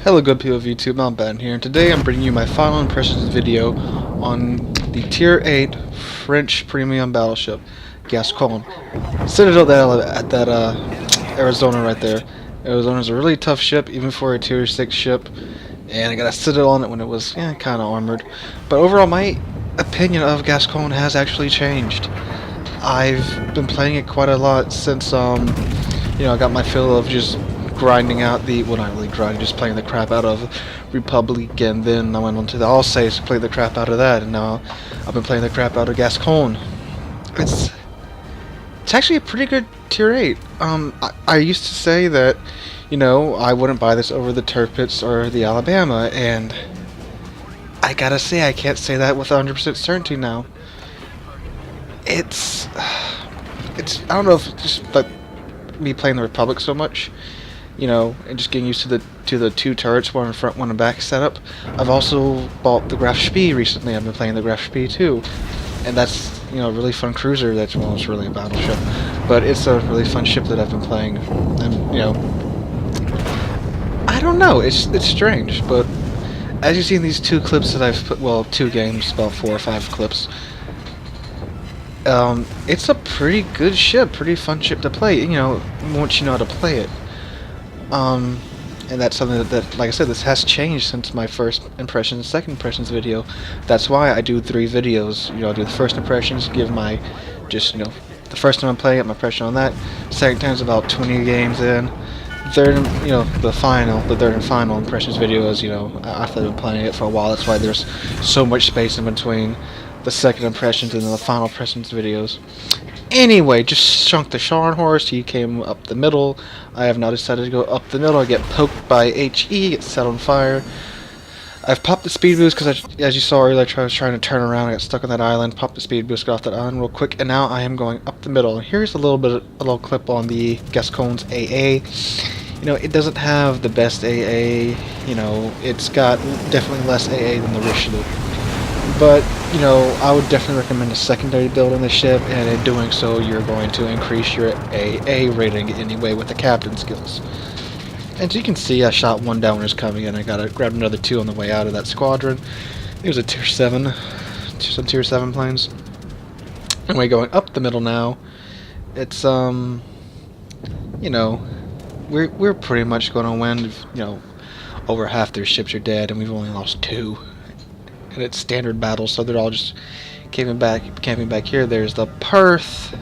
Hello good people of YouTube, I'm Ben here, and today I'm bringing you my final impressions video on the Tier 8 French premium battleship, Gascogne. Citadel at that Arizona right there. Arizona's a really tough ship, even for a Tier 6 ship, and I got a Citadel on it when it was kind of armored. But overall, my opinion of Gascogne has actually changed. I've been playing it quite a lot since, I got my fill of just grinding out the, well, not really grinding, just playing the crap out of Republic, and then I went on to the All-Saves to play the crap out of that, and now I've been playing the crap out of Gascogne. It's actually a pretty good Tier 8. I used to say that, I wouldn't buy this over the Tirpitz or the Alabama, and I gotta say, I can't say that with 100% certainty now. It's, I don't know if it's just like me playing the Republic so much, and just getting used to the two turrets, one in front, one in back setup. I've also bought the Graf Spee recently. I've been playing the Graf Spee too, and that's a really fun cruiser. That's, well, it's really a battleship, but it's a really fun ship that I've been playing. And I don't know. It's strange, but as you see in these two clips that I've put, well, 2 games, about 4 or 5 clips. It's a pretty good ship, pretty fun ship to play. Once you know how to play it. And that's something that, like I said, this has changed since my first impressions, second impressions video. That's why I do 3 videos. I do the first impressions, give my, the first time I'm playing it, my impression on that. Second time's about 20 games in. Third, the third and final impressions video is, after I've been playing it for a while. That's why there's so much space in between the second impressions and then the final impressions videos. Anyway, just shrunk the Scharnhorst. He came up the middle. I have now decided to go up the middle. I get poked by HE, get set on fire. I've popped the speed boost because, as you saw earlier, I was trying to turn around. I got stuck on that island. Popped the speed boost, got off that island real quick, and now I am going up the middle. Here's a little clip on the Gascogne's AA. It doesn't have the best AA. It's got definitely less AA than the Richelieu. But, I would definitely recommend a secondary build on the ship, and in doing so, you're going to increase your AA rating anyway with the captain skills. And as you can see, I shot 1 down when it was coming in. I grabbed another 2 on the way out of that squadron. It was a Tier 7, some Tier 7 planes. Anyway, going up the middle now, it's, we're pretty much going to win. Over half their ships are dead, and we've only lost 2. And it's standard battles, so they're all just camping back here. There's the Perth.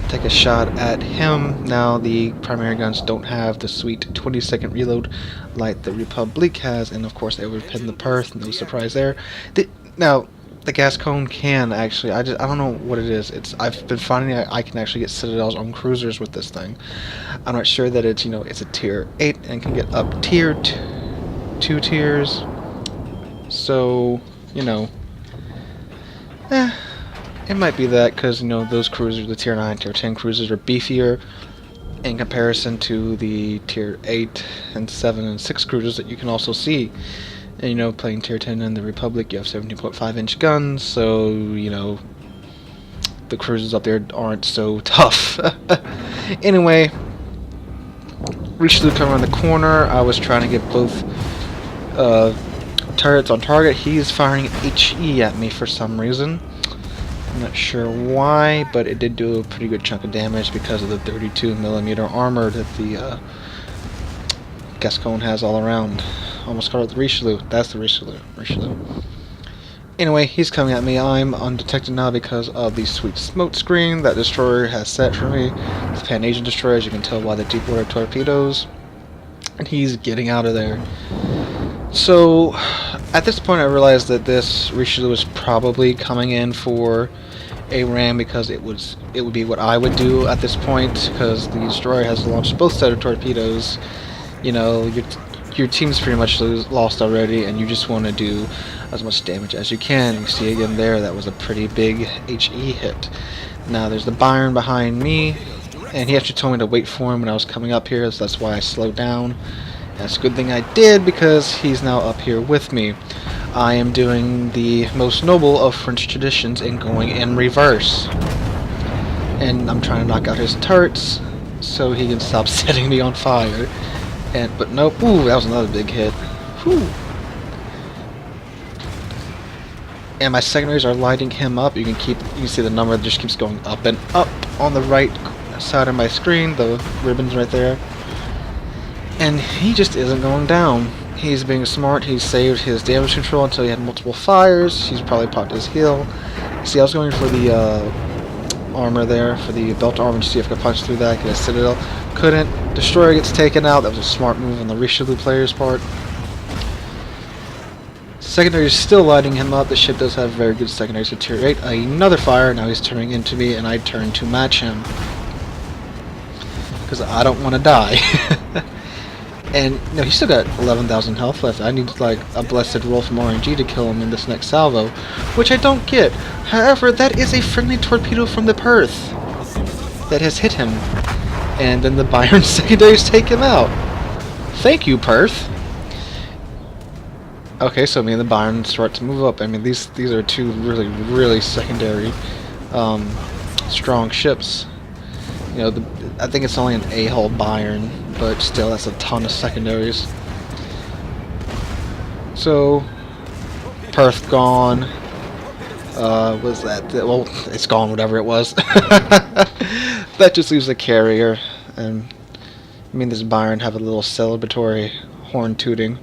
Take a shot at him. Now the primary guns don't have the sweet 20-second reload like the Republic has, and of course they would pin the Perth. No surprise there. Now the Gascogne can actually. I don't know what it is. I've been finding I can actually get Citadels on cruisers with this thing. I'm not sure that it's it's a Tier 8 and can get up Tier 2 tiers. So, it might be that because, those cruisers, the Tier 9, Tier 10 cruisers are beefier in comparison to the Tier 8 and 7 and 6 cruisers that you can also see. And, playing Tier 10 in the Republic, you have 17.5-inch guns, so, the cruisers up there aren't so tough. Anyway, Richelieu come around the corner. I was trying to get both, turrets on target. He's firing HE at me for some reason. I'm not sure why, but it did do a pretty good chunk of damage because of the 32mm armor that the Gascogne has all around. Almost called it the Richelieu. That's the Richelieu. Anyway, he's coming at me. I'm undetected now because of the sweet smoke screen that destroyer has set for me. It's a Pan-Asian destroyer, as you can tell by the deep water torpedoes. And he's getting out of there. So, at this point I realized that this Richelieu was probably coming in for a ram because it would be what I would do at this point, because the destroyer has launched both set of torpedoes. Your team's pretty much lost already, and you just want to do as much damage as you can. You see again there, that was a pretty big HE hit. Now there's the Byron behind me, and he actually told me to wait for him when I was coming up here, so that's why I slowed down. That's a good thing I did, because he's now up here with me. I am doing the most noble of French traditions in going in reverse. And I'm trying to knock out his turrets so he can stop setting me on fire. But nope. Ooh, that was another big hit. Whew. And my secondaries are lighting him up. You can see the number just keeps going up and up on the right side of my screen. The ribbon's right there. And he just isn't going down. He's being smart. He saved his damage control until he had multiple fires. He's probably popped his heal. See, I was going for the armor there, for the belt armor, to see if I could punch through that, get a citadel. Couldn't. Destroyer gets taken out. That was a smart move on the Richelieu player's part. Secondary is still lighting him up. The ship does have very good secondary to tier 8. Another fire. Now he's turning into me, and I turn to match him. Because I don't want to die. And no, he's still got 11,000 health left. I need like a blessed roll from RNG to kill him in this next salvo, which I don't get. However, that is a friendly torpedo from the Perth that has hit him, and then the Bayern secondaries take him out. Thank you, Perth. Okay, so me and the Bayern start to move up. I mean, these are two really secondary, strong ships. You know, I think it's only an A-hull Bayern, but still, that's a ton of secondaries. So, Perth gone. Was that? Well, it's gone, whatever it was. That just leaves a carrier. And me and this Bayern have a little celebratory horn tooting.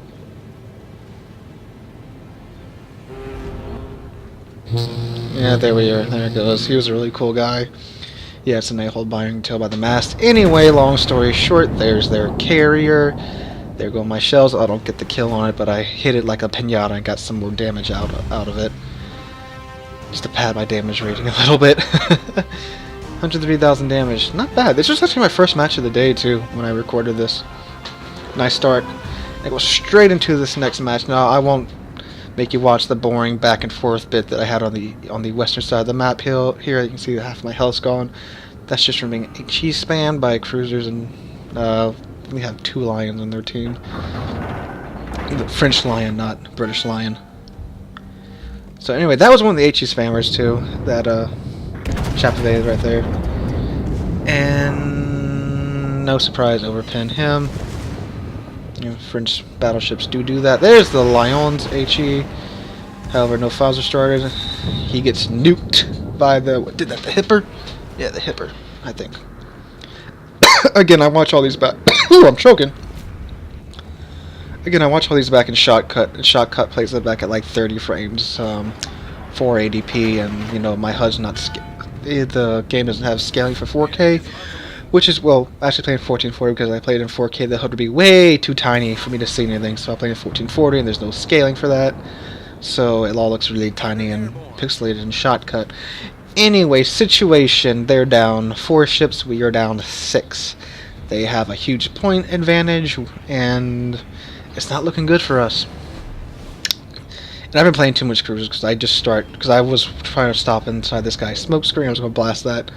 Yeah, there we are. There it goes. He was a really cool guy. Yeah, it's an A-hull Bayern, you can tell by the mast. Anyway, long story short, there's their carrier. There go my shells. I don't get the kill on it, but I hit it like a pinata and got some more damage out of it. Just to pad my damage rating a little bit. 103,000 damage. Not bad. This was actually my first match of the day, too, when I recorded this. Nice start. I go straight into this next match. Now, I won't make you watch the boring back and forth bit that I had on the western side of the map. Here you can see half my health's gone. That's just from being HE spammed by cruisers, and we have 2 lions on their team. The French lion, not British lion. So anyway, that was one of the HE spammers too. That Chapavet right there. And no surprise, overpin him. You know, French battleships do that. There's the Lyons HE. However, no files are started. He gets nuked by the... What did that? The Hipper? Yeah, the Hipper, I think. Again, I watch all these back... Ooh, I'm choking. Again, I watch all these back in shotcut. And shotcut plays it back at like 30 frames, 480p, and you know my HUD's not... The game doesn't have scaling for 4K. Which is, well, actually playing 1440 because I played in 4K. The HUD would be way too tiny for me to see anything, so I play in 1440 and there's no scaling for that. So it all looks really tiny and pixelated in shotcut. Anyway, situation, they're down 4 ships, we are down 6. They have a huge point advantage, and it's not looking good for us. And I've been playing too much cruisers because I was trying to stop inside this guy's smoke screen. I was going to blast that.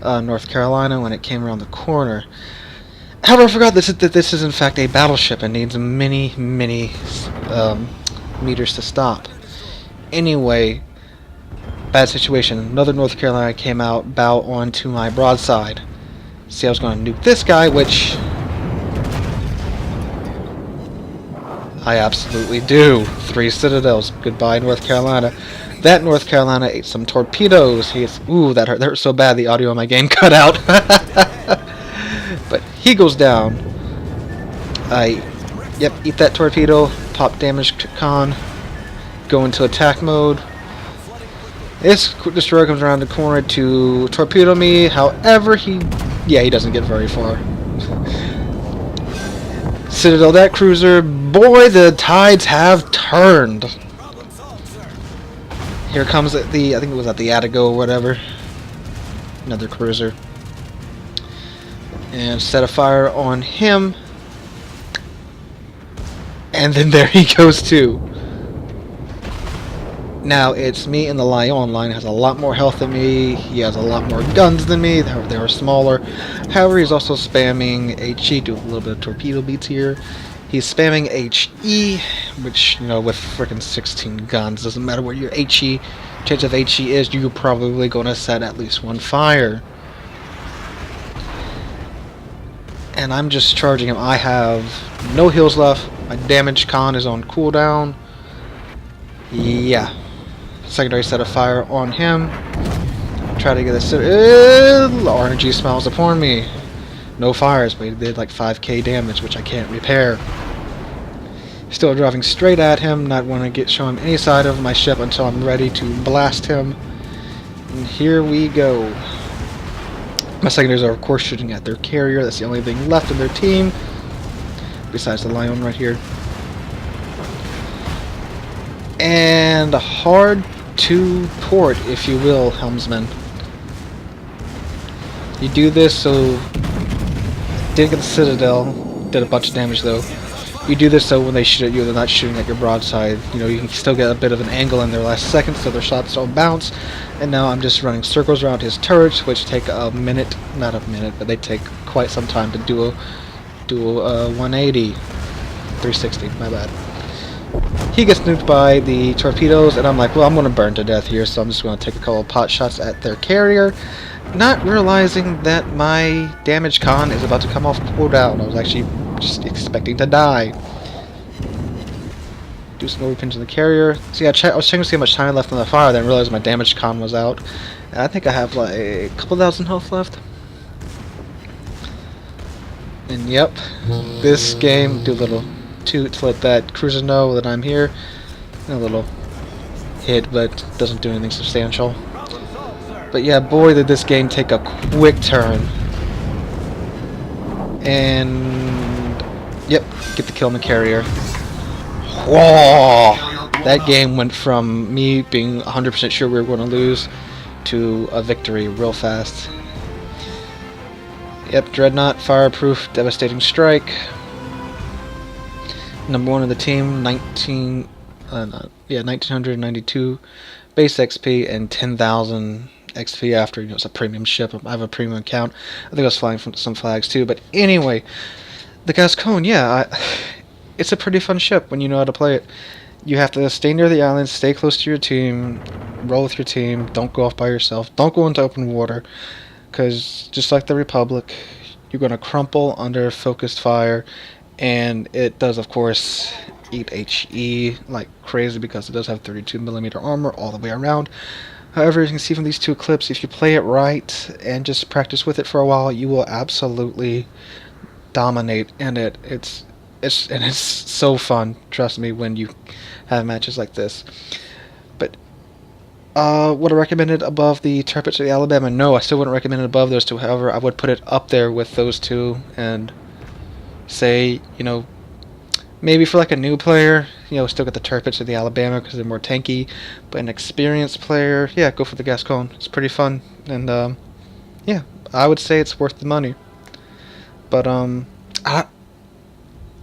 North Carolina when it came around the corner. However, I forgot that this is in fact a battleship and needs many meters to stop. Anyway, bad situation. Another North Carolina came out, bow onto my broadside. See, I was going to nuke this guy, which I absolutely do. 3 citadels. Goodbye, North Carolina. That North Carolina ate some torpedoes. Ooh, that hurt so bad the audio on my game cut out. But he goes down. Yep, eat that torpedo. Pop damage con. Go into attack mode. This destroyer comes around the corner to torpedo me. However, he doesn't get very far. Citadel, that cruiser. Boy, the tides have turned. Here comes I think it was at the Attigo or whatever. Another cruiser. And set a fire on him. And then there he goes too. Now it's me and the Lyon. Lion has a lot more health than me. He has a lot more guns than me. They are smaller. However, he's also spamming HE. Do a little bit of torpedo beats here. He's spamming HE, which, you know, with frickin' 16 guns, doesn't matter what your HE, chance of HE is, you're probably going to set at least 1 fire. and I'm just charging him. I have no heals left. My damage con is on cooldown. Yeah. Secondary set of fire on him. Try to get this. RNG smiles upon me. No fires, but he did like 5k damage, which I can't repair. Still driving straight at him, not want to show him any side of my ship until I'm ready to blast him. And here we go. My secondaries are of course shooting at their carrier. That's the only thing left in their team, besides the Lion right here. And hard to port, if you will, helmsman. You do this so... Didn't get the Citadel, did a bunch of damage though. You do this so when they shoot at you, they're not shooting at your broadside. You know, you can still get a bit of an angle in their last seconds so their shots don't bounce. And now I'm just running circles around his turrets, which take a minute, not a minute, but they take quite some time to do a 180. 360, my bad. He gets nuked by the torpedoes, and I'm like, well, I'm going to burn to death here, so I'm just going to take a couple of pot shots at their carrier, not realizing that my damage con is about to come off cooldown. I was actually just expecting to die. Do some overpins in the carrier. See, I was checking to see how much time I left on the fire, then realized my damage con was out. And I think I have like a couple thousand health left. And yep, this game, do a little toot to let that cruiser know that I'm here. And a little hit, but doesn't do anything substantial. But yeah, boy, did this game take a quick turn. And yep, get the kill on the carrier. Whoa! That game went from me being 100% sure we were going to lose to a victory real fast. Yep, Dreadnought, fireproof, devastating strike. Number 1 of the team, 1992 base XP and 10,000 XP after, you know, it's a premium ship. I have a premium account. I think I was flying from some flags too. But anyway, the Gascogne, yeah, it's a pretty fun ship when you know how to play it. You have to stay near the island, stay close to your team, roll with your team, don't go off by yourself, don't go into open water, because just like the Republic, you're going to crumple under focused fire, and it does, of course, eat HE like crazy because it does have 32mm armor all the way around. However, you can see from these two clips, if you play it right and just practice with it for a while, you will absolutely dominate in it. It's so fun, trust me, when you have matches like this. But would I recommend it above the Tirpitz or the Alabama? No, I still wouldn't recommend it above those two. However, I would put it up there with those two and say, you know, maybe for like a new player, you know, still get the Tirpitz or the Alabama because they're more tanky. But an experienced player, yeah, go for the Gascogne. It's pretty fun, and yeah, I would say it's worth the money. But I'm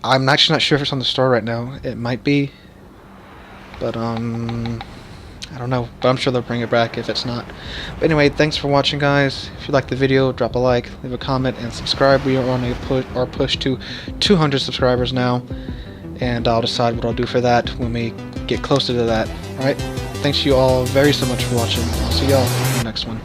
actually not sure if it's on the store right now. It might be, but I don't know. But I'm sure they'll bring it back if it's not. But anyway, thanks for watching, guys. If you liked the video, drop a like, leave a comment, and subscribe. We are on our push to 200 subscribers now, and I'll decide what I'll do for that when we get closer to that. Alright? Thanks you all very so much for watching. I'll see y'all in the next one.